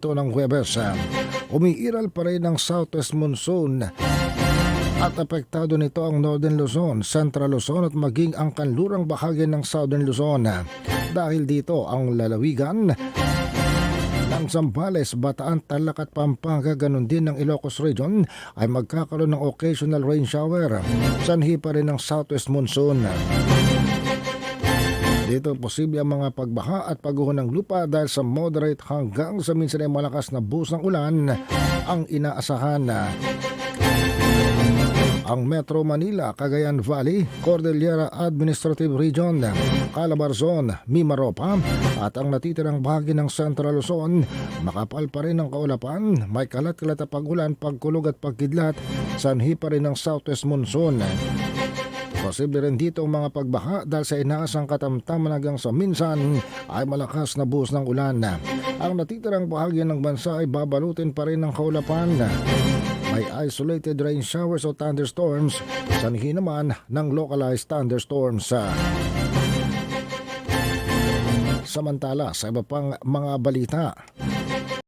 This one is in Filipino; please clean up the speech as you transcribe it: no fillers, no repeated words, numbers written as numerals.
Ito ng Huwebes, umiiral pa rin ang southwest monsoon at apektado nito ang Northern Luzon, Central Luzon at maging ang kanlurang bahagi ng Southern Luzon. Dahil dito ang lalawigan ng Zambales, Bataan, Tarlac at Pampanga, ganun din ng Ilocos Region ay magkakaroon ng occasional rain shower. Sanhi pa rin ng southwest monsoon. Dito posible ang mga pagbaha at pagguho ng lupa dahil sa moderate hanggang sa minsan ay malakas na buhos ng ulan ang inaasahan. Ang Metro Manila, Cagayan Valley, Cordillera Administrative Region, Calabarzon, Mimaropa at ang natitirang bahagi ng Central Luzon, makapal pa rin ang kaulapan, may kalat-kalat na pag-ulan, pagkulog at pagkidlat, sanhi pa rin ng southwest monsoon. Posible rin dito ang mga pagbaha dahil sa inaasang katamtaman hanggang sa minsan ay malakas na buhos ng ulan. Ang natitirang bahagi ng bansa ay babalutin pa rin ng kaulapan. May isolated rain showers o thunderstorms, sanhi naman ng localized thunderstorms. Samantala, sa iba pang mga balita,